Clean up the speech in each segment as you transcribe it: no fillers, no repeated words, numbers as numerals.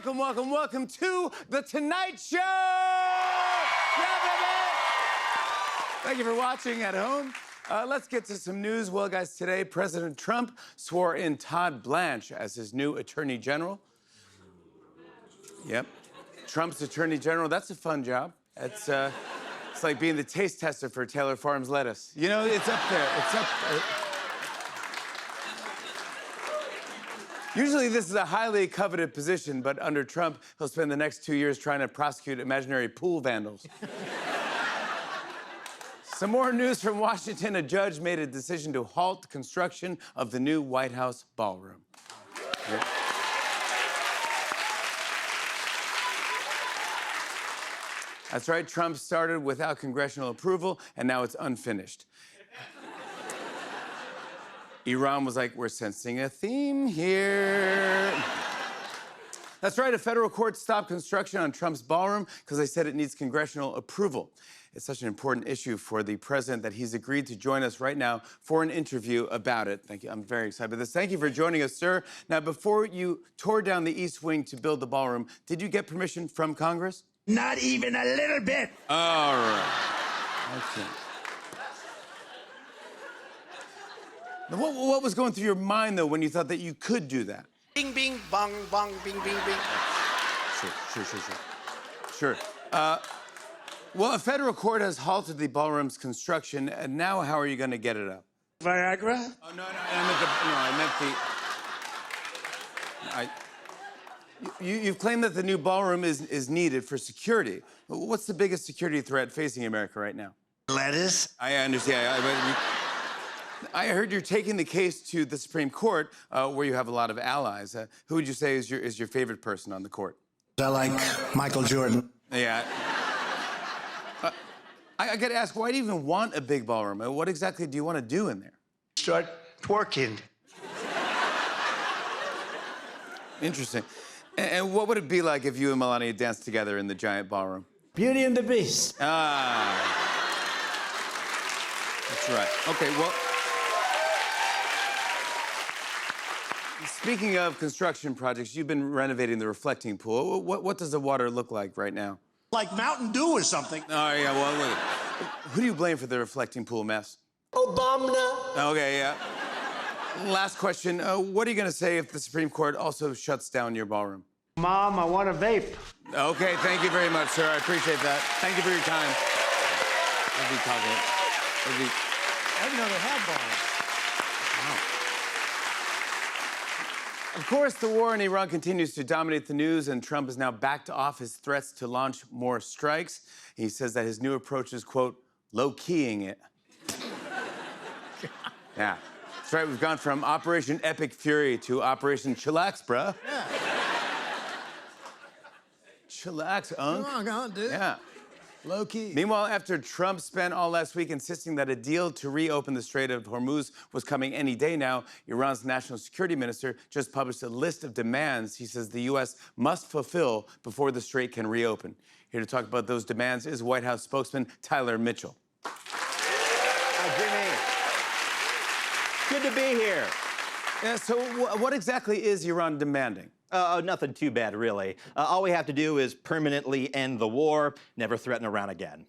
welcome to The Tonight Show! Yeah, baby! Thank you for watching at home. Let's get to some news. Well, guys, today, President Trump swore in Todd Blanche as his new Attorney General. Yep. Trump's Attorney General, that's a fun job. It's like being the taste tester for Taylor Farms lettuce. You know, it's up there. It's up there. Usually this is a highly coveted position, but under Trump, he'll spend the next 2 years trying to prosecute imaginary pool vandals. Some more news from Washington. A judge made a decision to halt construction of the new White House ballroom. Yep. That's right, Trump started without congressional approval, and now it's unfinished. Iran was like, we're sensing a theme here. That's right, a federal court stopped construction on Trump's ballroom because they said it needs congressional approval. It's such an important issue for the president that he's agreed to join us right now for an interview about it. Thank you. I'm very excited about this. Thank you for joining us, sir. Now, before you tore down the East Wing to build the ballroom, did you get permission from Congress? Not even a little bit. All right. Okay. Now, what was going through your mind, though, when you thought that you could do that? Bing, bing, bong, bong, bing, bing, bing. Sure. Well, a federal court has halted the ballroom's construction, and now how are you going to get it up? Viagra? Oh, no, I meant You've claimed that the new ballroom is needed for security. What's the biggest security threat facing America right now? Lettuce? I understand. I heard you're taking the case to the Supreme Court, where you have a lot of allies. Who would you say is your favorite person on the court? I like Michael Jordan. Yeah. I got to ask, why do you even want a big ballroom? What exactly do you want to do in there? Start twerking. Interesting. And what would it be like if you and Melania danced together in the giant ballroom? Beauty and the Beast. Ah. That's right. Okay, well... Speaking of construction projects, you've been renovating the reflecting pool. What does the water look like right now? Like Mountain Dew or something. Oh, yeah, well, look. Who do you blame for the reflecting pool mess? Obama. Okay, yeah. Last question. What are you going to say if the Supreme Court also shuts down your ballroom? Mom, I want a vape. Okay, thank you very much, sir. I appreciate that. Thank you for your time. I didn't know they had ballrooms. Of course, the war in Iran continues to dominate the news, and Trump has now backed off his threats to launch more strikes. He says that his new approach is, quote, low-keying it. Yeah. That's right, we've gone from Operation Epic Fury to Operation Chillax, bruh. Yeah. Chillax, Unc. Come on, dude. Yeah. Low key. Meanwhile, after Trump spent all last week insisting that a deal to reopen the Strait of Hormuz was coming any day now, Iran's national security minister just published a list of demands he says the U.S. must fulfill before the strait can reopen. Here to talk about those demands is White House spokesman Tyler Mitchell. Hi, Jimmy. Good to be here. Yeah, so what exactly is Iran demanding? Nothing too bad, really. All we have to do is permanently end the war, never threaten Iran again.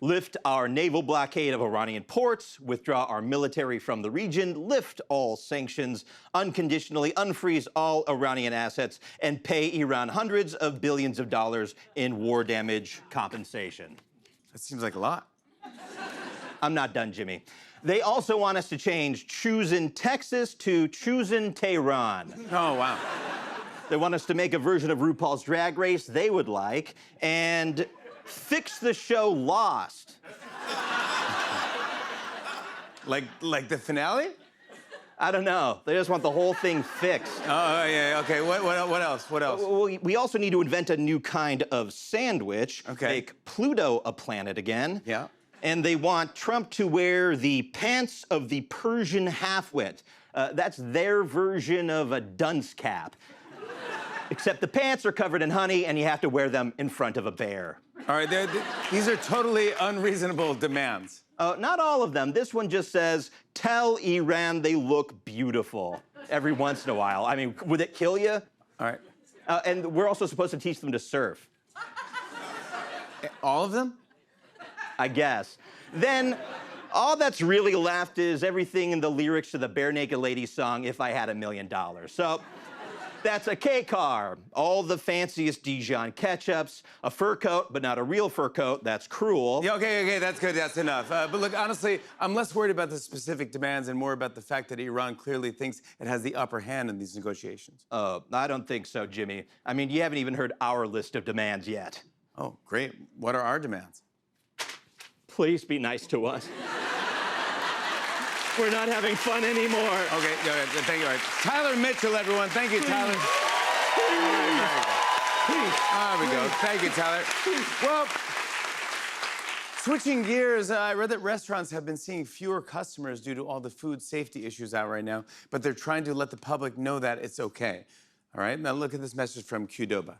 Lift our naval blockade of Iranian ports, withdraw our military from the region, lift all sanctions, unconditionally unfreeze all Iranian assets, and pay Iran hundreds of billions of dollars in war damage compensation. That seems like a lot. I'm not done, Jimmy. They also want us to change Choosing Texas to Choosing Tehran. Oh, wow. They want us to make a version of RuPaul's Drag Race they would like, and fix the show Lost. Like the finale? I don't know. They just want the whole thing fixed. Oh, yeah, okay. What else? What else? We also need to invent a new kind of sandwich. Okay. Make Pluto a planet again. Yeah. And they want Trump to wear the pants of the Persian half-wit. That's their version of a dunce cap. Except the pants are covered in honey, and you have to wear them in front of a bear. All right, these are totally unreasonable demands. Not all of them. This one just says, tell Iran they look beautiful every once in a while. I mean, would it kill you? All right. And we're also supposed to teach them to surf, All of them? I guess. Then, all that's really left is everything in the lyrics to the Bare Naked Ladies song, If I Had $1 Million. So, that's a K-car, all the fanciest Dijon ketchups, a fur coat, but not a real fur coat, that's cruel. Yeah, okay, that's good, that's enough. But look, honestly, I'm less worried about the specific demands and more about the fact that Iran clearly thinks it has the upper hand in these negotiations. I don't think so, Jimmy. I mean, you haven't even heard our list of demands yet. Oh, great. What are our demands? Please be nice to us. We're not having fun anymore. Okay, thank you. All right. Tyler Mitchell, everyone. Thank you, Tyler. All right, very good. There we go. Thank you, Tyler. Well, switching gears, I read that restaurants have been seeing fewer customers due to all the food safety issues out right now, but they're trying to let the public know that it's okay. All right, now look at this message from Qdoba.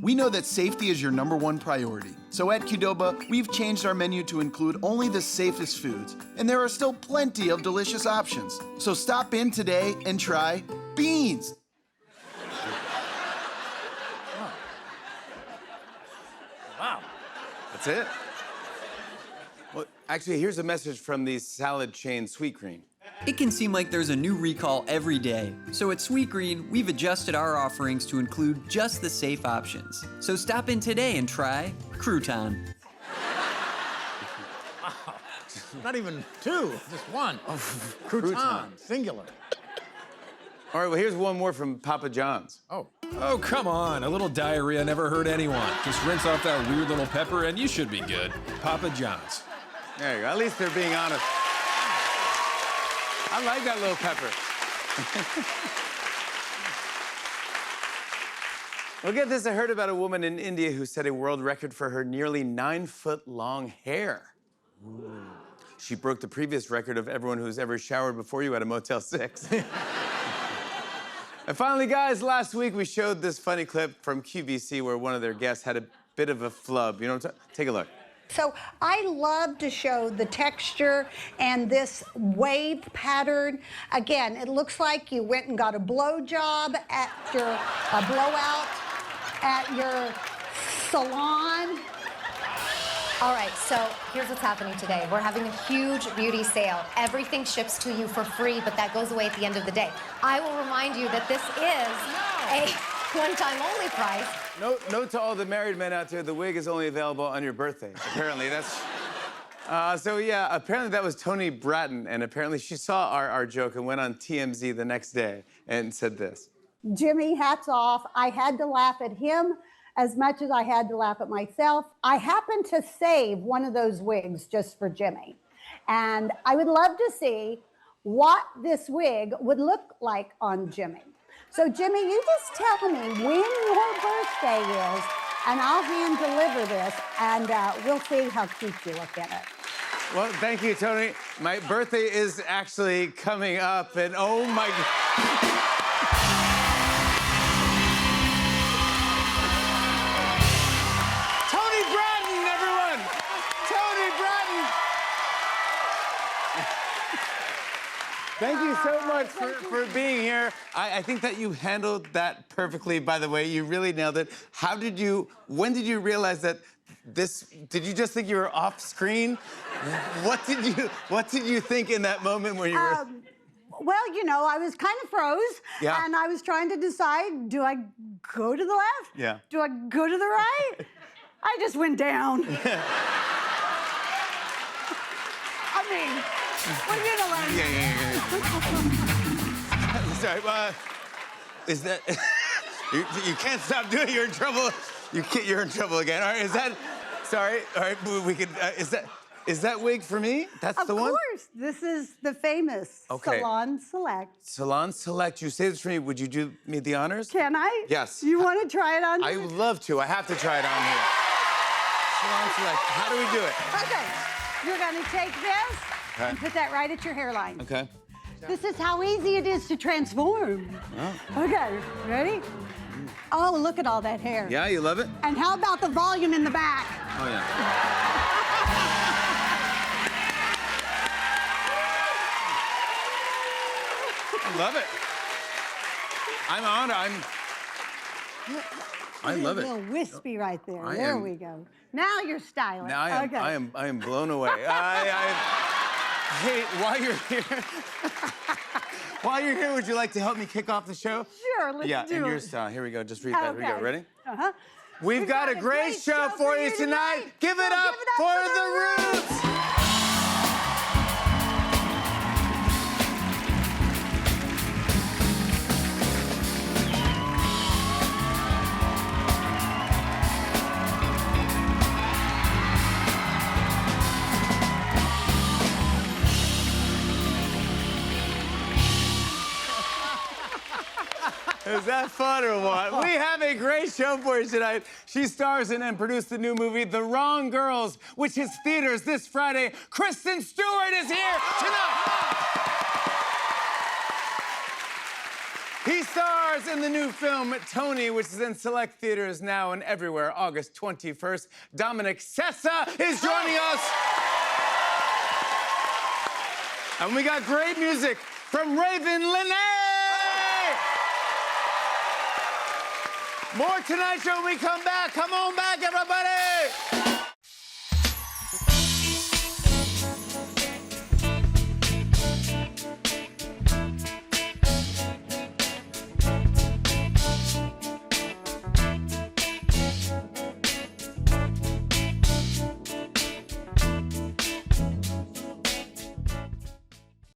We know that safety is your #1 priority. So at Qdoba, we've changed our menu to include only the safest foods. And there are still plenty of delicious options. So stop in today and try beans. Wow. That's it? Well, actually, here's a message from the salad chain Sweetgreen. It can seem like there's a new recall every day. So at Sweetgreen, we've adjusted our offerings to include just the safe options. So stop in today and try crouton. Not even two, just one. Crouton, singular. All right, well, here's one more from Papa John's. Oh, come on. A little diarrhea never hurt anyone. Just rinse off that weird little pepper and you should be good. Papa John's. There you go. At least they're being honest. I like that little pepper. Look at this. I heard about a woman in India who set a world record for her nearly 9-foot-long hair. She broke the previous record of everyone who's ever showered before you at a Motel 6. And finally, guys, last week we showed this funny clip from QVC where one of their guests had a bit of a flub. You know what I'm talking? Take a look. So I love to show the texture and this wave pattern. Again, it looks like you went and got a blowjob after a blowout at your salon. All right, so here's what's happening today. We're having a huge beauty sale. Everything ships to you for free, but that goes away at the end of the day. I will remind you that this is a one-time only price. Note to all the married men out there, the wig is only available on your birthday. Apparently, that's... apparently that was Toni Bratton, and apparently she saw our joke and went on TMZ the next day and said this. Jimmy, hats off. I had to laugh at him as much as I had to laugh at myself. I happened to save one of those wigs just for Jimmy. And I would love to see what this wig would look like on Jimmy. So, Jimmy, you just tell me when your birthday is, and I'll hand deliver this, and we'll see how cute you look in it. Well, thank you, Tony. My birthday is actually coming up, and oh my God. Toni Bratton, everyone! Toni Bratton! Thank you so much for being here. I think that you handled that perfectly, by the way. You really nailed it. When did you realize that did you just think you were off screen? What did you think in that moment when you were... Well, you know, I was kind of froze, Yeah. and I was trying to decide, do I go to the left? Yeah. Do I go to the right? I just went down. I mean, well, you know what I mean. Yeah. Sorry, is that... you can't stop doing it. You're in trouble. You're in trouble again. All right, is that... Sorry, all right, we could... Is that wig for me? That's the one? Of course. This is the famous Okay. Salon Select. Salon Select. You say this for me. Would you do me the honors? Can I? Yes. You want to try it on? I would love to. I have to try it on here. Salon Select. How do we do it? Okay. You're going to take this and put that right at your hairline. Okay. This is how easy it is to transform. Oh. Okay. Ready? Oh, look at all that hair. Yeah, you love it? And how about the volume in the back? Oh, yeah. I love it. I'm honored. I love A it. little wispy right there. I There am- we go. Now you're styling. Now I okay. am blown away. Hey, while you're here, would you like to help me kick off the show? Sure, let's Yeah, do in it. your style. Here we go. Just read that. Here we go. Okay. Ready? Uh-huh. We've got a great show for you tonight. Give it up for the Roots. Is that fun or what? We have a great show for you tonight. She stars in and produced the new movie, The Wrong Girls, which hits theaters this Friday. Kristen Stewart is here tonight. He stars in the new film, Tony, which is in select theaters now and everywhere, August 21st. Dominic Sessa is joining us. And we got great music from Raven Lenae. More Tonight Show when we come back. Come on back, everybody!